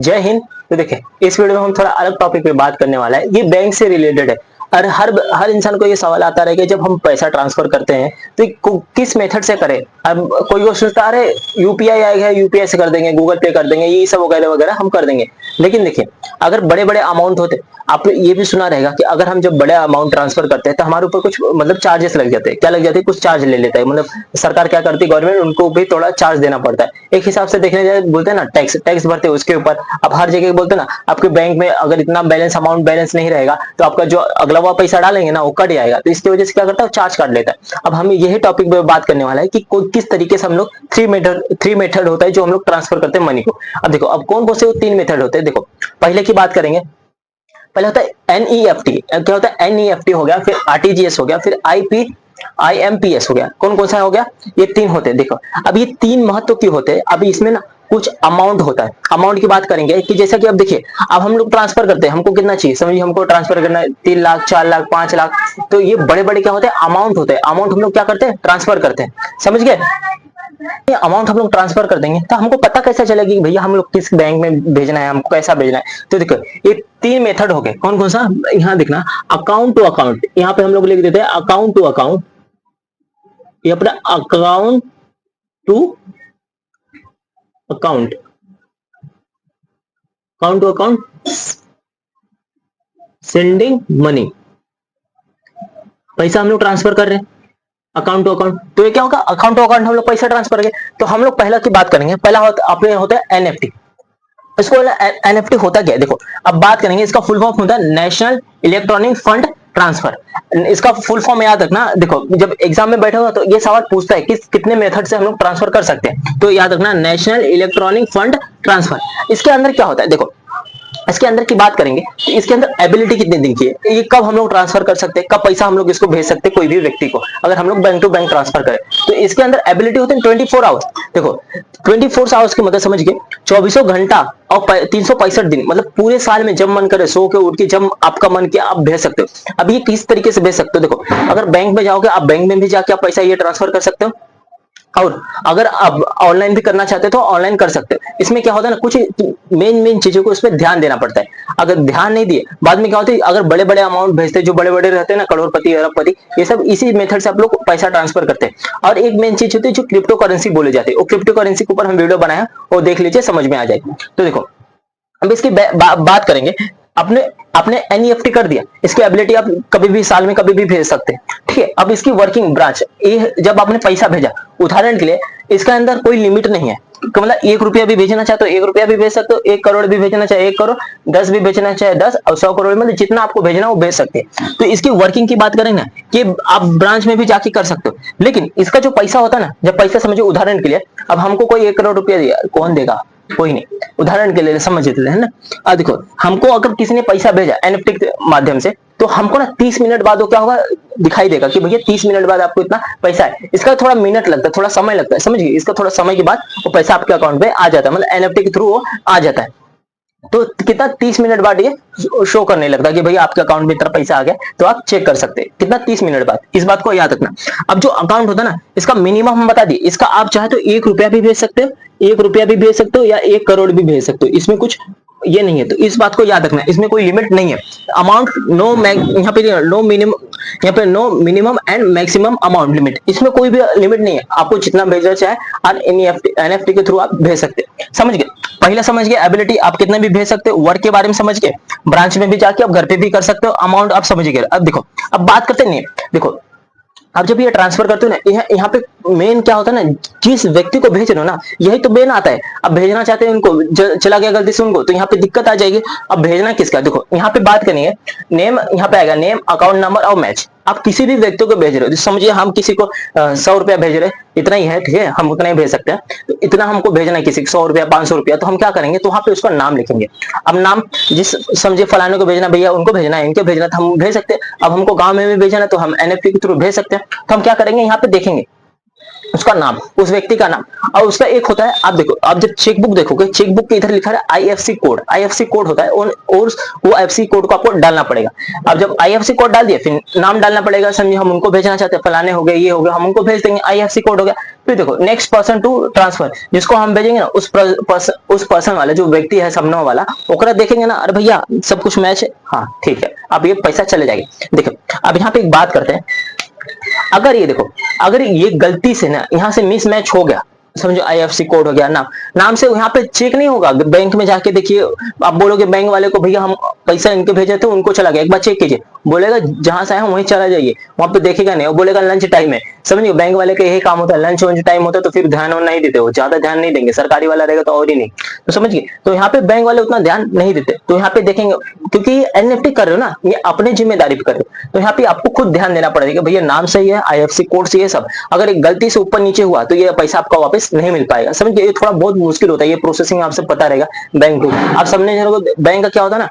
जय हिंद। तो देखिए, इस वीडियो में हम थोड़ा अलग टॉपिक पे बात करने वाला है। ये बैंक से रिलेटेड है। और हर इंसान को ये सवाल आता रहे कि जब हम पैसा ट्रांसफर करते हैं तो किस मेथड से करें। अब कोई वो सोचता अरे यूपीआई आ गया, यूपीआई से कर देंगे, गूगल पे कर देंगे, ये सब वगैरह वगैरह हम कर देंगे। लेकिन देखिए, अगर बड़े बड़े अमाउंट होते, आपने ये भी सुना रहेगा कि अगर हम जब बड़े अमाउंट ट्रांसफर करते हैं तो हमारे ऊपर कुछ मतलब चार्जेस लग जाते हैं। क्या लग जाते हैं? कुछ चार्ज ले लेता है। मतलब सरकार क्या करती है, गवर्नमेंट उनको भी थोड़ा चार्ज देना पड़ता है। एक हिसाब से देखने जाए, बोलते हैं ना टैक्स टैक्स भरते हैं उसके ऊपर। अब हर जगह बोलते हैं ना, आपके बैंक में अगर इतना बैलेंस अमाउंट बैलेंस नहीं रहेगा तो आपका जो अगला हुआ पैसा डालेंगे ना वो कट जाएगा। तो इसकी वजह से क्या करता है, चार्ज काट लेता है। अब हम यही टॉपिक पे बात करने वाला है कि किस तरीके से हम लोग थ्री मेथड होता है जो हम लोग ट्रांसफर करते हैं मनी को। अब देखो, अब कौन कौन से तीन मेथड होते हैं। देखो, पहले की बात करेंगे। पहले होता है एनईएफटी। क्या होता है? एनईएफटी हो गया, फिर आरटीजीएस हो गया, फिर आईएमपीएस हो गया। कौन कौन सा हो गया? ये तीन होते हैं। देखो, अब ये तीन महत्व क्यों होते हैं? अभी इसमें ना कुछ अमाउंट होता है। अमाउंट की बात करेंगे कि जैसा कि अब देखिए, अब हम लोग ट्रांसफर करते हैं, हमको कितना चाहिए समझिए, हमको ट्रांसफर करना है 3 लाख, 4 लाख, 5 लाख। तो ये बड़े बड़े क्या होते हैं? अमाउंट होते हैं। अमाउंट हम लोग क्या करते हैं? ट्रांसफर करते हैं। समझ गए? ये अमाउंट हम लोग ट्रांसफर कर देंगे तो हमको पता कैसे चलेगी कि भैया हम लोग किस बैंक में भेजना है, हमको कैसा भेजना है। तो देखो, ये तीन मेथड हो गए। कौन कौन सा? यहाँ देखना, अकाउंट टू अकाउंट। यहाँ पे हम लोग लिख देते हैं अकाउंट टू अकाउंट। ये अपना account to account, account to account sending money. पैसा हम लोग ट्रांसफर कर रहे हैं अकाउंट टू अकाउंट। तो ये क्या होगा? अकाउंट टू अकाउंट हम लोग पैसा ट्रांसफर करेंगे। तो हम लोग पहला की बात करेंगे। पहला होता है एनएफटी। इसको एनएफटी होता क्या है? देखो, अब बात करेंगे। इसका फुल फॉर्म होता है नेशनल इलेक्ट्रॉनिक फंड ट्रांसफर। इसका फुल फॉर्म याद रखना। देखो, जब एग्जाम में बैठे हो तो ये सवाल पूछता है कि कितने मेथड से हम लोग ट्रांसफर कर सकते हैं। तो याद रखना, नेशनल इलेक्ट्रॉनिक फंड ट्रांसफर। इसके अंदर क्या होता है? देखो, इसके अंदर की बात करेंगे तो इसके अंदर एबिलिटी कितने दिन की है, ये कब हम लोग ट्रांसफर कर सकते हैं, कब पैसा हम लोग इसको भेज सकते हैं कोई भी व्यक्ति को, अगर हम लोग बैंक टू बैंक ट्रांसफर करें। तो इसके अंदर एबिलिटी होते हैं 24 आवर्स। देखो, 24 आवर्स की मतलब समझ गए, 24 घंटा और 365 दिन, मतलब पूरे साल में जब मन करे सो के उठ के जब आपका मन किया आप भेज सकते हो। अब ये किस तरीके से भेज सकते हो? देखो, अगर बैंक में जाओगे, आप बैंक में भी जाके आप पैसा ये ट्रांसफर कर सकते हो, और अगर आप ऑनलाइन भी करना चाहते हो तो ऑनलाइन कर सकते हो। इसमें क्या होता है ना, कुछ मेन चीजों को इसमें ध्यान देना पड़ता है। अगर ध्यान नहीं दिए, बाद में क्या होता है, अगर बड़े बड़े अमाउंट भेजते हैं, जो बड़े बड़े रहते हैं ना, करोड़पति अरबपति, ये सब इसी मेथड से आप लोग पैसा ट्रांसफर करते हैं। और एक मेन चीज होती है जो क्रिप्टो करेंसी बोली जाती है, वो क्रिप्टो करेंसी के ऊपर हम वीडियो बनाया, वो देख लीजिए, समझ में आ जाएगी। तो देखो, अब इसकी बात करेंगे। आपने आपने एनईएफटी कर दिया, इसकी एबिलिटी आप कभी भी साल में कभी भी भेज सकते हैं। ठीक है, अब इसकी वर्किंग ब्रांच, ये जब आपने पैसा भेजा, उदाहरण के लिए इसका अंदर कोई लिमिट नहीं है। मतलब 1 रुपया भी भेजना चाहे तो 1 रुपया भी भेज सकते हो, 1 करोड़ भी भेजना चाहे 1 करोड़, 10 भी भेजना चाहे 10, और 100 करोड़, मतलब जितना आपको भेजना वो भेज सकते हैं। तो इसकी वर्किंग की बात करें ना, कि आप ब्रांच में भी जाके कर सकते हो। लेकिन इसका जो पैसा होता है ना, जब पैसा समझो उदाहरण के लिए, अब हमको कोई 1 करोड़ रुपया दिया, कौन देगा? कोई नहीं। उदाहरण के लिए समझ लेते हैं ना। देखो, हमको अगर किसी ने पैसा भेजा एनएफटी के माध्यम से, तो हमको ना 30 मिनट बाद वो क्या होगा, दिखाई देगा कि भैया 30 मिनट बाद आपको इतना पैसा है। इसका थोड़ा मिनट लगता है, थोड़ा समय लगता है, समझ गए? इसका थोड़ा समय के बाद वो पैसा आपके अकाउंट में आ जाता है, मतलब एनएफटी के थ्रू वो आ जाता है। तो कितना 30 मिनट बाद ये शो करने लगता है कि भैया आपके अकाउंट में इतना पैसा आ गया। तो आप चेक कर सकते हैं कितना, 30 मिनट बाद। इस बात को याद रखना। अब जो अकाउंट होता है ना, इसका मिनिमम हम बता दिए। इसका आप चाहे तो 1 रुपया भी भेज सकते हो, 1 रुपया भी भेज सकते हो, या 1 करोड़ भी भेज सकते हो। इसमें कुछ ये नहीं है। तो इस बात को याद रखना, इसमें कोई लिमिट नहीं है। अमाउंट नो, यहाँ पे नो मिनिमम, यहाँ पे no minimum and maximum amount limit, इसमें कोई भी लिमिट नहीं है। आपको जितना भेजना चाहे और एनएफटी के थ्रू आप भेज सकते हैं। समझ गए? पहला समझ गए एबिलिटी, आप कितना भी भेज सकते हो। वर्क के बारे में समझ गए, ब्रांच में भी जाके आप घर पे भी कर सकते हो। अमाउंट आप समझ गए। अब देखो, अब बात करते हैं। देखो, आप जब ये ट्रांसफर करते हो ना, यहाँ पे मेन क्या होता है ना, जिस व्यक्ति को भेज रहे हो ना, यही तो मेन आता है। अब भेजना चाहते हैं उनको, चला गया गलती से उनको, तो यहाँ पे दिक्कत आ जाएगी। अब भेजना किसका? देखो, यहाँ पे बात करेंगे, नेम यहाँ पे आएगा, नेम, अकाउंट नंबर और मैच। आप किसी भी व्यक्ति को भेज रहे हो, समझिए हम किसी को 100 रुपया भेज रहे हैं, इतना ही है, ठीक है, हम उतना ही भेज सकते हैं। तो इतना हमको भेजना है किसी को, 100 रुपया, 500 रुपया, तो हम क्या करेंगे, तो वहां पे उसका नाम लिखेंगे। अब नाम, जिस समझिए फलाने को भेजना, भैया उनको भेजना है, इनको भेजना, तो हम भेज सकते हैं। अब हमको गांव में भी भेजना है तो हम एनएफटी के थ्रू भेज सकते हैं। तो हम क्या करेंगे, यहाँ पे देखेंगे उसका नाम, उस व्यक्ति का नाम, और उसका एक होता है, आप देखो, आप जब चेकबुक देखोगे, चेकबुक के इधर लिखा है आईएफसी कोड, आईएफसी कोड होता है, और वो आईएफसी कोड को आपको डालना पड़ेगा। अब जब आईएफसी कोड डाल दिए, फिर नाम डालना पड़ेगा, समझिए हम उनको भेजना चाहते हैं, फलाने हो गए, ये हो गया, हम उनको भेज देंगे, आईएफसी कोड हो गया। फिर देखो नेक्स्ट पर्सन टू ट्रांसफर, जिसको हम भेजेंगे ना, उस पर्सन वाला जो व्यक्ति है सामने वाला, ओकरा देखेंगे ना, अरे भैया सब कुछ मैच है, हाँ ठीक है, अब ये पैसा चले जाएगा। देखो अब यहाँ पे एक बात करते हैं, अगर ये देखो, अगर ये गलती से ना यहाँ से मिसमैच हो गया, समझो आईएफसी कोड हो गया, नाम, नाम से यहाँ पे चेक नहीं होगा, बैंक में जाके देखिए, आप बोलोगे बैंक वाले को भैया हम पैसा इनके भेजे थे उनको चला गया, एक बार चेक कीजिए, बोलेगा जहां से आया वहीं चला जाइए, वहां पे देखेगा नहीं, वो बोलेगा लंच टाइम है। समझिए बैंक वाले का यही काम होता है, लंच वंच टाइम होता है तो फिर ध्यान नहीं देते, वो ज्यादा ध्यान नहीं देंगे, सरकारी वाला रहेगा तो और ही नहीं, तो समझिए, तो यहाँ पे बैंक वाले उतना ध्यान नहीं देते, तो यहाँ पे देखेंगे, क्योंकि ये एनएफटी कर रहे हो ना, ये अपने जिम्मेदारी पे कर रहे हो, तो यहाँ पे आपको खुद ध्यान देना पड़ेगा, भैया नाम सही है, आईएफसी कोड सही है सब, अगर एक गलती से ऊपर नीचे हुआ तो ये पैसा आपका वापस नहीं मिल पाएगा। समझिए ये थोड़ा बहुत मुश्किल होता है, ये प्रोसेसिंग आपसे पता रहेगा बैंक को, आप सबने बैंक का क्या होता है ना,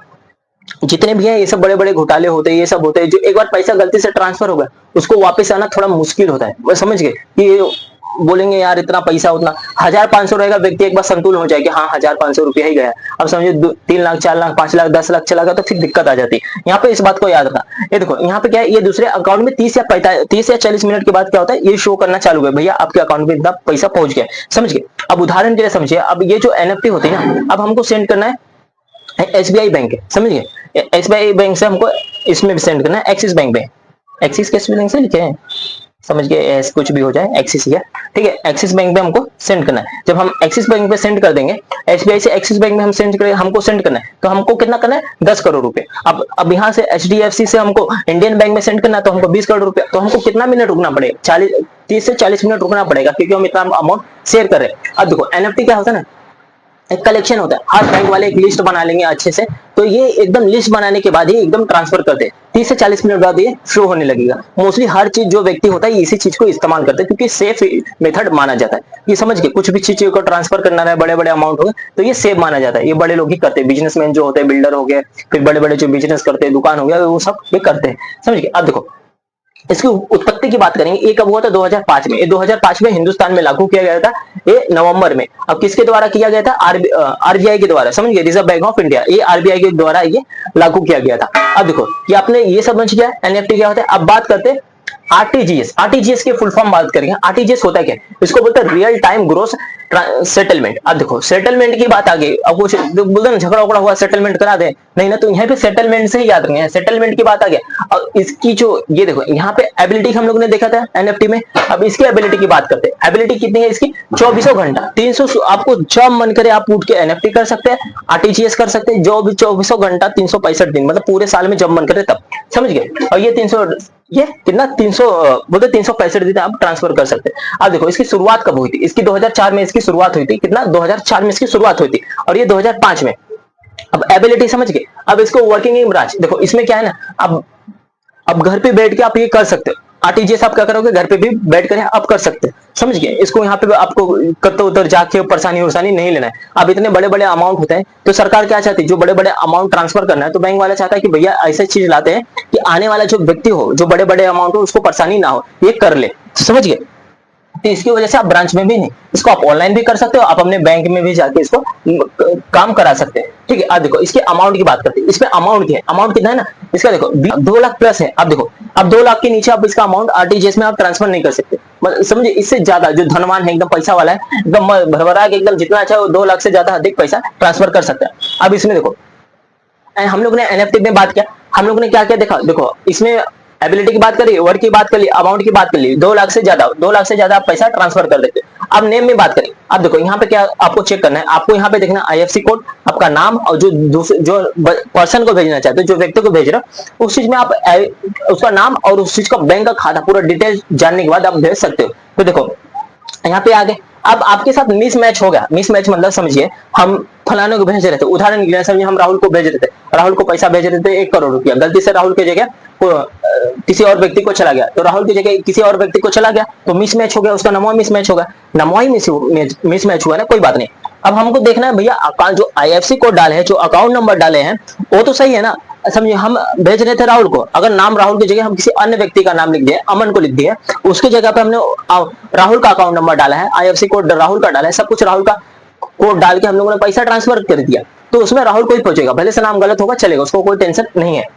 जितने भी है ये सब बड़े बड़े घोटाले होते हैं, ये सब होते हैं, जो एक बार पैसा गलती से ट्रांसफर हो गया उसको वापस आना थोड़ा मुश्किल होता है, वो समझ गए कि बोलेंगे यार इतना पैसा, उतना 1500 रहेगा, व्यक्ति एक बार संतुलन हो जाए कि हाँ 1500 रुपया ही गया, अब समझो 3 लाख 4 लाख 5 लाख 10 लाख चला गया तो फिर दिक्कत आ जाती है। यहाँ पे इस बात को याद रखना, ये देखो यहाँ पे क्या है, ये दूसरे अकाउंट में 30 या 40 मिनट के बाद क्या होता है, ये शो करना चालू है, भैया आपके अकाउंट में इतना पैसा पहुंच गया, समझ गए। अब उदाहरण के लिए समझिए, अब ये जो एनएफटी होती है ना, अब हमको सेंड करना है एसबीआई बैंक है, समझ गए, एसबीआई बैंक से हमको इसमें भी सेंड करना है, एक्सिस बैंक में, एक्सिस के स्पेलिंग से लिखे हैं, समझ गए, कुछ भी हो जाए एक्सिस ही है, ठीक है, एक्सिस बैंक में हमको सेंड करना है। जब हम एक्सिस बैंक पे सेंड कर देंगे, एसबीआई से एक्सिस बैंक में हम सेंड करें, हमको सेंड करना है, तो हमको कितना करना है 10 करोड़ रुपए। अब यहाँ से एचडीएफसी से हमको इंडियन बैंक में सेंड करना है, तो हमको 20 करोड़ रुपए, तो हमको कितना मिनट रुकना पड़ेगा, 30 से 40 मिनट रुकना पड़ेगा, क्योंकि हम इतना अमाउंट शेयर कर रहे हैं। अब देखो एनएफटी क्या होता है ना, एक कलेक्शन होता है, हर बैंक वाले एक लिस्ट बना लेंगे अच्छे से, तो ये एकदम लिस्ट बनाने के बाद ही एकदम ट्रांसफर करते हैं, 30 से 40 मिनट बाद ये शो होने लगेगा। मोस्टली हर चीज जो व्यक्ति होता है इसी चीज को इस्तेमाल करते हैं, क्योंकि सेफ मेथड माना जाता है, ये समझ के कुछ भी चीज को ट्रांसफर करना है, बड़े बड़े अमाउंट हो गए तो ये सेफ माना जाता है, ये बड़े लोग ही करते हैं, बिजनेसमैन जो होते हैं, बिल्डर हो गए, फिर बड़े बड़े जो बिजनेस करते हैं, दुकान हो गया, वो सब ये करते हैं, समझ गए। अब देखो इसकी उत्पत्ति की बात करेंगे, ये कब हुआ था 2005 में, ये 2005 में हिंदुस्तान में लागू किया गया था, ये नवंबर में। अब किसके द्वारा किया गया था, आरबीआई के द्वारा, समझ गए, रिजर्व बैंक ऑफ इंडिया, ये आरबीआई के द्वारा ये लागू किया गया था। अब देखो कि आपने ये समझ गया एनएफटी क्या होता है। अब बात करते हैं आरटीजीएस, आरटीजीएस के फुल फॉर्म बात करेंगे, आरटीजीएस होता है क्या, इसको बोलते हैं रियल टाइम ग्रोस सेटलमेंट। अब देखो सेटलमेंट की बात आ गई, अब कुछ बोलते ना झगड़ा उगड़ा हुआ सेटलमेंट करा दे, नहीं ना, तो यहाँ पे सेटलमेंट से ही याद रखेंगे, सेटलमेंट की बात आ गया। और इसकी जो ये देखो यहाँ पे एबिलिटी हम लोग ने देखा था एनएफटी में, अब इसकी एबिलिटी की बात करते हैं, एबिलिटी कितनी है इसकी, 24 घंटा 300, आपको जब मन करे आप उठ के एनएफटी कर सकते हैं, आरटीजीएस कर सकते हैं, जो भी 24 घंटा 365 दिन, मतलब पूरे साल में जब मन करे तब, समझ गए। और ये 300, ये कितना 300 बोलते 365 दिन आप ट्रांसफर कर सकते हैं। अब देखो इसकी शुरुआत कब हुई थी, इसकी 2004 में इसकी शुरुआत हुई थी, कितना 2004 में इसकी शुरुआत हुई थी, और ये 2005 में। अब एबिलिटी समझ गए, अब इसको वर्किंग इन ब्रांच देखो, इसमें क्या है ना, अब घर पे बैठ के आप ये कर सकते हो, आरटीजीएस आप क्या करोगे, घर पे भी बैठ कर आप कर सकते हैं, समझ गए। इसको यहाँ पे आपको कत्तो उतर जाके परेशानी उरेशानी नहीं लेना है। अब इतने बड़े बड़े अमाउंट होते हैं तो सरकार क्या चाहती है, जो बड़े बड़े अमाउंट ट्रांसफर करना है तो बैंक वाला चाहता है कि भैया ऐसे चीज लाते हैं कि आने वाला जो व्यक्ति हो, जो बड़े बड़े अमाउंट हो उसको परेशानी ना हो, ये कर ले, समझ गए। तो इसकी वजह से आप ब्रांच में भी नहीं, इसको आप ऑनलाइन भी कर सकते हो, आप अपने बैंक में भी जाके इसको काम करा सकते हैं, ठीक है। अब देखो इसके अमाउंट की बात करते हैं, इसमें अमाउंट क्या है, अमाउंट कितना है ना इसका, देखो 2 लाख प्लस है। अब देखो अब 2 लाख के नीचे आप इसका अमाउंट आरटीजीएस में आप ट्रांसफर नहीं कर सकते, समझे। इससे ज्यादा जो धनवान है, एकदम पैसा वाला है, एकदम भरभरा के एकदम जितना अच्छा है, 2 लाख से ज्यादा अधिक पैसा ट्रांसफर कर सकता है। अब इसमें देखो हम लोग ने एनएफटी में बात किया, हम लोग ने क्या क्या देखा, देखो इसमें एबिलिटी की बात करी, वर्क की बात कर ली, अमाउंट की बात कर ली, 2 लाख से ज्यादा, 2 लाख से ज्यादा आप पैसा ट्रांसफर कर देते। अब नेम में बात करें, अब देखो यहाँ पे क्या आपको चेक करना है, आपको यहाँ पे देखना आईएफसी कोड, आपका नाम, और जो पर्सन को भेजना चाहते हो, जो व्यक्ति को भेज रहे हो, उस चीज में आप उसका नाम और उस चीज का बैंक का खाता पूरा डिटेल जानने के बाद आप भेज सकते हो। तो देखो यहाँ पे आगे अब आपके साथ मिस मैच हो गया, मिस मैच मतलब समझिए हम फलाने को भेज रहे थे, उदाहरण के लिए समझिए हम राहुल को भेज रहे थे, राहुल को पैसा भेज रहे थे 1 करोड़ रुपया, गलती से राहुल की जगह किसी और व्यक्ति को चला गया, तो राहुल की जगह किसी और व्यक्ति को चला गया, तो मिस मैच हो गया, उसका नमवा मिस मैच होगा, नमवा ही मिस मैच हुआ ना, कोई बात नहीं। अब हमको देखना है भैया अकाउंट जो आईएफसी कोड डाले हैं, जो अकाउंट नंबर डाले हैं, वो तो सही है ना। समझिए हम भेज रहे थे राहुल को, अगर नाम राहुल की जगह हम किसी अन्य व्यक्ति का नाम लिख दिए, अमन को लिख दिए, उसकी जगह पे हमने राहुल का अकाउंट नंबर डाला है, आईएफसी कोड राहुल का डाला है, सब कुछ राहुल का कोड डाल के हम लोगों ने पैसा ट्रांसफर कर दिया, तो उसमें राहुल को ही पहुंचेगा, भले से नाम गलत होगा चलेगा, उसको कोई टेंशन नहीं है।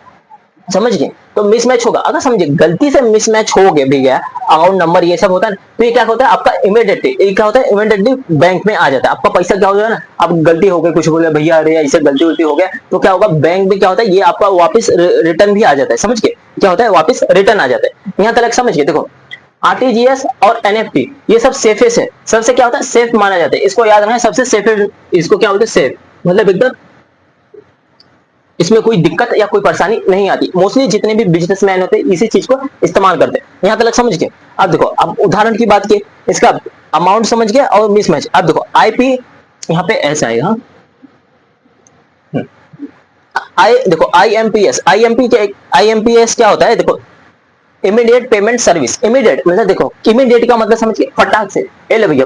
समझ गए? तो मिसमैच होगा, अगर समझे गलती से मिसमैच हो गया भी गया अकाउंट नंबर ये सब होता है, तो ये क्या होता है आपका इमीडिएटली, ये क्या होता है इमीडिएटली बैंक में आ जाता है, आपका पैसा क्या हो जाएगा ना, अब गलती हो गई, कुछ बोले भैया अरे ऐसे गलती उल्टी हो गया, तो क्या होगा बैंक में क्या होता है ये आपका वापस रिटर्न भी आ जाता है। समझ गए? क्या होता है वापस रिटर्न आ जाता है। यहाँ तक समझ गए? देखो आरटीजीएस और एनएफटी ये सब सेफेस्ट है, सबसे क्या होता है सेफ माना जाता है, इसको याद रखना सबसे सेफेस्ट, इसको क्या बोलते हैं सेफ, मतलब एकदम इसमें कोई दिक्कत या कोई परेशानी नहीं आती। मोस्टली जितने भी बिजनेसमैन होते हैं इसी चीज को इस्तेमाल करते हैं। यहाँ तक समझ गए? अब देखो, अब उदाहरण की बात की, इसका अमाउंट समझ गए और मिसमैच। अब देखो आईपी यहाँ पे ऐसा आएगा, देखो आईएमपीएस, आईएमपीएस क्या होता है, देखो इमीडिएट पेमेंट सर्विस। इमीडिएट मतलब देखो इमीडिएट का मतलब समझिए फटाक से, ए ले भैया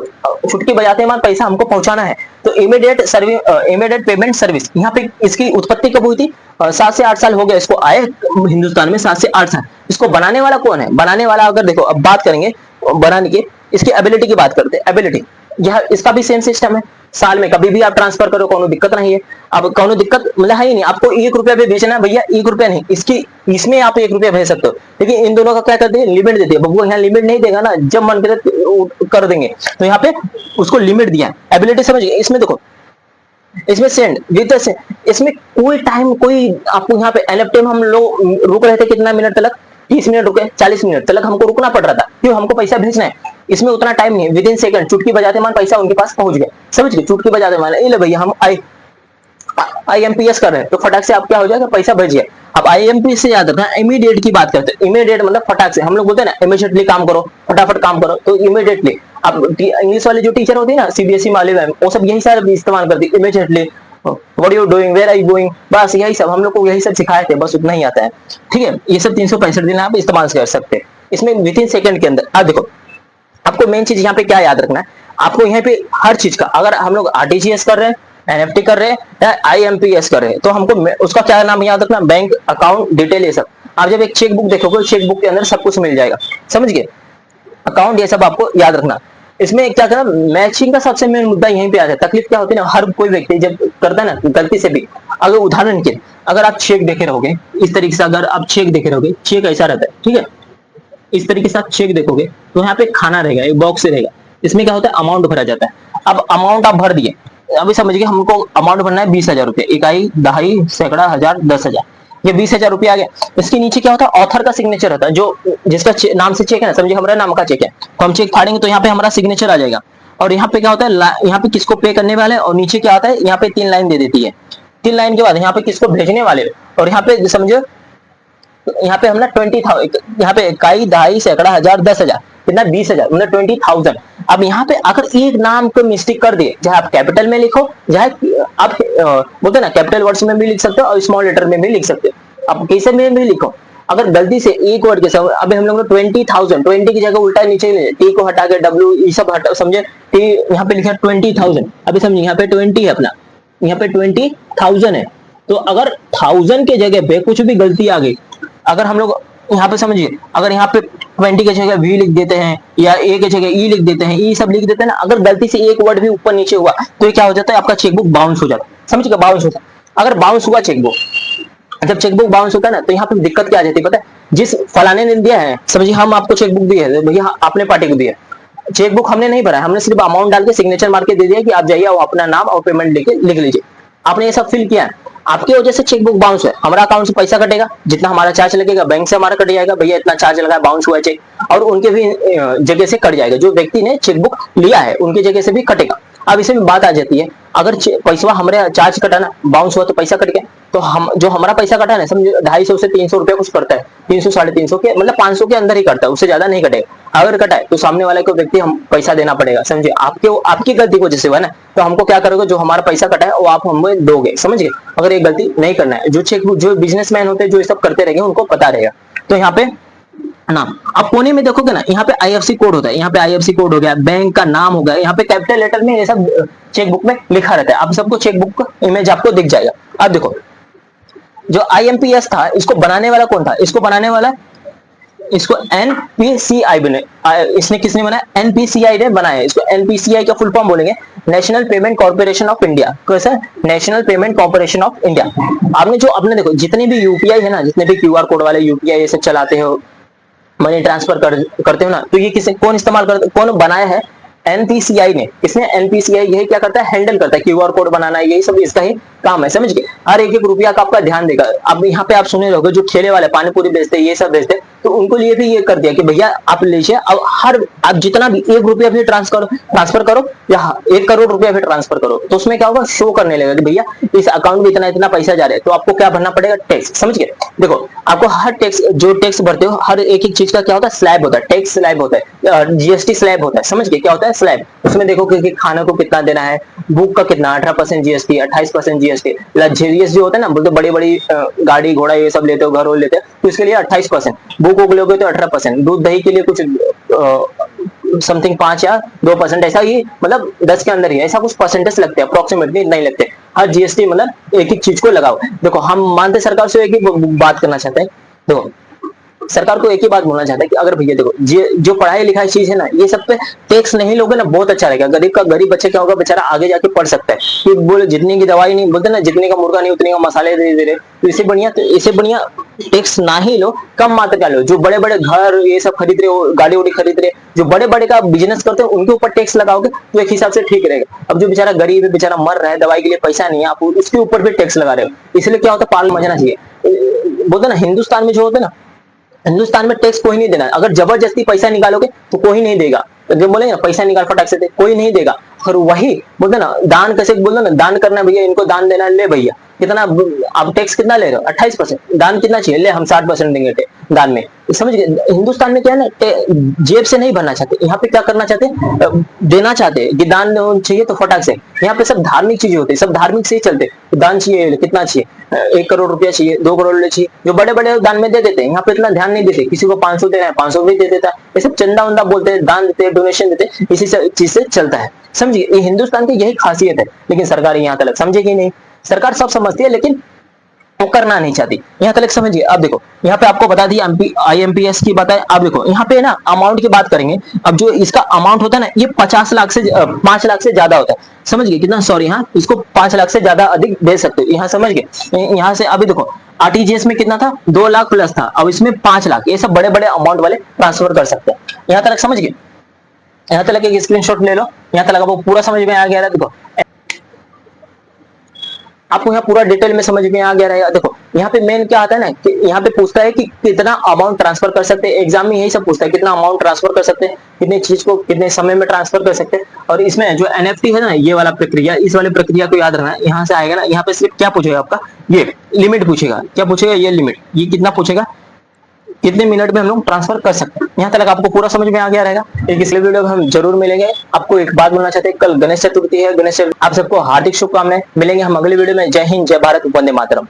छुटकी बजाते हैं पैसा हमको पहुंचाना है, तो immediate service, immediate payment service. यहाँ पे इसकी उत्पत्ति कब हुई थी? 7 से 8 साल हो गए इसको आए हिंदुस्तान में, 7 से 8 साल। इसको बनाने वाला कौन है? बनाने वाला अगर देखो अब बात करेंगे बनाने की, इसकी एबिलिटी की बात करते हैं। एबिलिटी यह इसका भी सेम सिस्टम है, साल में कभी भी आप ट्रांसफर करो, कोनो दिक्कत नहीं है। अब कोनो दिक्कत मतलब है ही नहीं, आपको 1 रुपया भी भेजना है भैया, 1 रुपया नहीं, इसकी इसमें आप 1 रुपया भेज सकते हो, लेकिन इन दोनों का क्या करते हैं लिमिट देती है। बबू यहाँ लिमिट नहीं देगा ना, जब मन करे कर देंगे, तो यहाँ पे उसको लिमिट दिया। एबिलिटी समझ गए? इसमें देखो, इसमें सेंड विद इसमें कोई टाइम, कोई आपको यहाँ पे एनएफटी में हम लोग रुक रहे थे कितना मिनट तक, 30 मिनट रुके, 40 मिनट तक हमको रुकना पड़ रहा था, क्यों? हमको पैसा भेजना है। इसमें उतना टाइम नहीं है, विद इन सेकंड चुटकी बजाते मान पैसा उनके पास पहुंच गया। समझ गए? चुटकी बजाते मान ले भैया हम आईएमपीएस कर रहे हैं, तो फटाक से आप क्या हो जाएगा पैसा भेज गया। अब आईएमपीएस से याद रखना, इमीडिएट की बात करते हैं। इमीडिएट मतलब फटाक से, हम लोग बोलते हैं ना इमीडिएटली काम करो, फटाफट काम करो, तो इमीडिएटली। अब इंग्लिश वाले जो टीचर होती है ना सीबीएसई वाले, वो सब यही सारे इस्तेमाल करती है, immediately what you doing, where are you going, बस यही सब हम लोग को यही सब सिखाए थे, बस उतना ही आता है। ठीक है, ये सब 365 दिन आप इस्तेमाल कर सकते हैं इसमें विद इन सेकंड के अंदर। अब देखो आपको मेन चीज यहाँ पे क्या याद रखना है, आपको यहाँ पे हर चीज का, अगर हम लोग आरटीजीएस कर रहे हैं, एनएफटी कर रहे हैं या आईएमपीएस कर रहे हैं, तो हमको उसका क्या नाम याद रखना, बैंक अकाउंट डिटेल, ये सब। आप जब एक चेक बुक देखोगे, चेक बुक के अंदर सब कुछ मिल जाएगा। समझ गए? अकाउंट ये सब आपको याद रखना। इसमें क्या करना, मैचिंग का सबसे मेन मुद्दा यहीं पे आ जाता है। तकलीफ क्या होती है ना, हर कोई व्यक्ति जब करता है ना गलती से भी, अगर उदाहरण के अगर आप चेक देखे रहोगे इस तरीके से, अगर आप चेक देखे रहोगे, चेक ऐसा रहता है, ठीक है, इस तरीके से आप चेक देखोगे तो यहाँ पे खाना रहेगा, एक बॉक्स रहेगा, इसमें क्या होता है अमाउंट भरा जाता है। अब अमाउंट आप भर दिए, अभी समझिए हमको अमाउंट भरना है 20,000 रुपये, इकाई, दहाई, सैकड़ा, हजार, 10,000, ये 20,000 रुपये आ गया। इसके नीचे क्या होता है ऑथर का सिग्नेचर होता है, जो जिसका नाम से चेक है ना, समझिए हमारा नाम का चेक है, तो हम चेक फाड़ेंगे तो यहाँ पे हमारा सिग्नेचर आ जाएगा। और यहाँ पे क्या होता है, यहाँ पे किसको पे करने वाले, और नीचे क्या आता है यहाँ पे 3 लाइन दे देती है, 3 लाइन के बाद यहाँ पे किसको भेजने वाले, और यहाँ पे समझो यहाँ पे हमने 20,000, यहाँ पे इकाई, दहाई, सैकड़ा, हजार, 10,000, कितना 20,000, मतलब 20,000। अब यहाँ पे अगर एक नाम को मिस्टेक कर दिए, चाहे आप कैपिटल में लिखो, चाहे आप बोलते ना कैपिटल वर्ड्स में भी लिख सकते हो और स्मॉल लेटर में भी लिख सकते हो, आप कैसे में भी लिखो। अगर गलती से एक वर्ड के साथ, अभी हम लोग 20,000, 20 की जगह उल्टा नीचे टी को हटा के डब्ल्यू ये सब हटा, समझे, टी यहाँ पे लिखा 20,000, अभी समझिए यहाँ पे 20 है अपना, यहाँ पे 20,000 है, तो अगर 1000 के जगह पे कुछ भी गलती आ गई, अगर हम लोग यहाँ पे समझिए, अगर यहाँ पे 20 की जगह वी लिख देते हैं या ए की जगह ई लिख देते हैं, ई सब लिख देते हैं ना, अगर गलती से एक वर्ड भी ऊपर नीचे हुआ तो ये क्या हो जाता है, आपका चेकबुक बाउंस हो जाता है। समझिएगा, बाउंस होता है। अगर बाउंस हुआ चेकबुक, जब चेकबुक बाउंस होता है ना, तो यहाँ पे दिक्कत क्या आ जाती है पता है, जिस फलाने ने दिया है, समझिए हम आपको चेकबुक दी है, भैया आपने पार्टी को दिया, चेकबुक हमने नहीं भरा है, हमने सिर्फ अमाउंट डाल के सिग्नेचर मार के दे दिया कि आप जाइए और अपना नाम और पेमेंट लिख लीजिए, आपने ये सब फिल किया है, आपकी वजह से चेकबुक बाउंस है, हमारा अकाउंट से पैसा कटेगा, जितना हमारा चार्ज लगेगा बैंक से हमारा कट जाएगा, भैया इतना चार्ज लगा, बाउंस हुआ चेक, और उनके भी जगह से कट जाएगा, जो व्यक्ति ने चेकबुक लिया है उनकी जगह से भी कटेगा। अब इसमें बात आ जाती है, अगर पैसा हमारे चार्ज कटा ना, बाउंस हुआ तो पैसा कट गया, तो हम जो हमारा पैसा कटा है समझो 250 से 300 रुपया कुछ करता है, 300 350 के मतलब 500 के अंदर ही कटता है, उससे ज्यादा नहीं कटेगा। अगर कटा है तो सामने वाले को व्यक्ति हम पैसा देना पड़ेगा, समझे, आपकी गलती की वजह से हुआ ना, तो हमको क्या करोगे, जो हमारा पैसा कटा है वो आप हमें दोगे। समझ गए? अगर ये गलती नहीं करना है, जो चेकबुक जो बिजनेसमैन होते हैं जो ये सब करते रहेंगे उनको पता रहेगा। तो यहाँ पे नाम। आप कोने में देखोगे ना, यहाँ पे आईएफसी कोड होता है, यहाँ पे आईएफसी कोड हो गया, बैंक का नाम हो गया, यहाँ पे कैपिटल लेटर में ये सब चेकबुक में लिखा रहता है। आप सबको चेकबुक का इमेज आपको दिख जाएगा। अब देखो जो आईएमपीएस था, इसको बनाने वाला कौन था? इसको बनाने वाला, इसको एनपीसीआई बने, इसने किसने बनाया? एनपीसीआई ने बनाया। इसको एनपीसीआई का फुल फॉर्म बोलेंगे, national payment corporation of India. कैसा? National payment corporation of India. आपने जो अपने देखो जितने भी यूपीआई है ना, जितने भी क्यूआर कोड वाले यूपीआई ये सब चलाते हो, मनी ट्रांसफर करते हो ना, तो ये किसे कौन इस्तेमाल करते, कौन बनाया है? एनपीसीआई ने। किसने? एनपीसीआई। यही क्या करता है? हैंडल करता है, क्यूआर कोड बनाना, यही सब इसका ही काम है, समझ गए? हर एक एक रुपया का आपका ध्यान देगा। अब यहाँ पे आप सुने रहोगे जो ठेले वाले पानी पूरी बेचते ये सब बेचते, तो उनको लिए भी ये कर दिया कि भैया आप लीजिए, अब हर आप जितना भी 1 रुपया भी ट्रांसफर करो या 1 करोड़ रुपया भी ट्रांसफर करो, तो उसमें क्या होगा? शो करने लगेगा कि भैया इस अकाउंट में इतना इतना पैसा जा रहा है। तो आपको क्या भरना पड़ेगा? टैक्स। समझ गए? देखो आपको हर टैक्स, जो टैक्स भरते हो, हर एक एक चीज का क्या होता है? स्लैब होता है, टैक्स स्लैब होता है, जीएसटी स्लैब होता है। समझ गए? क्या होता है? स्लैब। उसमें देखो कि खाने को कितना देना है, बुक का कितना, 18% जीएसटी, 28% जीएसटी, लग्जरियस जो होता है ना, बोलते बड़ी बड़ी गाड़ी घोड़ा ये सब लेते हो, घर और लेते हो, तो इसके लिए 28%, बुक वुक लोगे तो 18%, दूध दही के लिए कुछ समथिंग 5 या 2%, ऐसा ही, मतलब 10 के अंदर ही ऐसा कुछ परसेंटेज लगते हैं, अप्रोक्सीमेटली नहीं लगते। हर जीएसटी मतलब एक एक चीज को लगाओ। देखो हम मानते सरकार से एक ही बात करना चाहते हैं। देखो सरकार को एक ही बात बोलना चाहता है कि अगर भैया देखो जो पढ़ाई लिखाई चीज है ना, ये सब पे टैक्स नहीं लोगे ना, बहुत अच्छा रहेगा। गरीब बच्चे क्या होगा, बेचारा आगे जाके पढ़ सकता है। कि बोले जितने की दवाई नहीं, बोलते ना जितने का मुर्गा नहीं उतने का मसाले दे रहे, तो इसे बढ़िया टैक्स ना ही लो, कम मात्रा का लो। जो बड़े बड़े घर ये सब खरीद रहे हो, गाड़ी उड़ी खरीद रहे, जो बड़े बड़े का बिजनेस करते हैं, उनके ऊपर टैक्स लगाओगे तो एक हिसाब से ठीक रहेगा। अब जो बेचारा गरीब है, बेचारा मर रहा है, दवाई के लिए पैसा नहीं है, आप उसके ऊपर भी टैक्स लगा रहे हो। इसलिए क्या होता है, पाल मजना चाहिए। बोलते ना हिंदुस्तान में जो होता है ना, हिंदुस्तान में टैक्स कोई नहीं देना। अगर जबरदस्ती पैसा निकालोगे तो कोई नहीं देगा। तो जो बोलेंगे ना पैसा निकाल फटाक से दे, कोई नहीं देगा। और वही बोलते ना दान, कैसे बोलते ना, दान करना भैया, इनको दान देना, ले भैया कितना आप टैक्स कितना ले रहे हो? 28%। दान कितना चाहिए? ले हम 60% देंगे दान में। समझ गए? हिंदुस्तान में क्या है ना, जेब से नहीं भरना चाहते, यहाँ पे क्या करना चाहते, देना चाहते कि दान चाहिए तो फटाक से। यहाँ पे सब धार्मिक चीजें होती है, सब धार्मिक से ही चलते। दान चाहिए कितना चाहिए? 1 करोड़ रुपया चाहिए, 2 करोड़ चाहिए, जो बड़े बड़े दान में दे देते हैं। यहाँ पे इतना ध्यान नहीं देते, किसी को 500 देना है 500 भी दे देता है। ये सब चंदा उंदा बोलते हैं, दान देते हैं, डोनेशन देते हैं, इसी चीज से चलता है। समझिए? ये हिंदुस्तान की यही खासियत है। लेकिन सरकार यहाँ तक समझेगी नहीं। सरकार सब समझती है लेकिन वो करना नहीं चाहती। यहाँ तक समझिए। अब देखो यहाँ पे आपको बता दी आईएमपीएस की बात है। अब देखो यहाँ पे ना अमाउंट की बात करेंगे। अब जो इसका अमाउंट होता है ना, ये 50 लाख से 5 लाख से ज्यादा होता है। समझ गए कितना? सॉरी, हाँ, इसको 5 लाख से ज्यादा अधिक दे सकते हो। यहाँ समझ गए? यहाँ से अभी देखो आरटीजीएस में कितना था? 2 लाख प्लस था, अब इसमें 5 लाख। ये सब बड़े बड़े अमाउंट वाले ट्रांसफर कर सकते हैं। यहाँ तक समझ गए? यहाँ तक एक स्क्रीनशॉट ले लो। यहाँ तक आपको पूरा समझ में आ गया। देखो आपको यहाँ पूरा डिटेल में समझ में आ गया रहेगा। देखो यहाँ पे मेन क्या आता है ना, कि यहाँ पे पूछता है कि कितना अमाउंट ट्रांसफर कर सकते हैं। एग्जाम में यही सब पूछता है, कितना अमाउंट ट्रांसफर कर सकते हैं, कितनी चीज को कितने समय में ट्रांसफर कर सकते हैं। और इसमें जो एनएफटी है ना, ये वाला प्रक्रिया, इस वाले प्रक्रिया को याद रखना। यहाँ से आएगा ना, यहाँ पे सिर्फ क्या पूछेगा आपका, ये लिमिट पूछेगा। क्या पूछेगा? ये लिमिट। ये कितना पूछेगा, कितने मिनट में हम लोग ट्रांसफर कर सकते हैं। यहाँ तक आपको पूरा समझ में आ गया रहेगा। एक इसलिए वीडियो में हम जरूर मिलेंगे। आपको एक बात बोलना चाहते हैं, कल गणेश चतुर्थी है। गणेश आप सबको हार्दिक शुभकामनाएं। मिलेंगे हम अगले वीडियो में। जय हिंद, जय भारत, वंदे मातरम।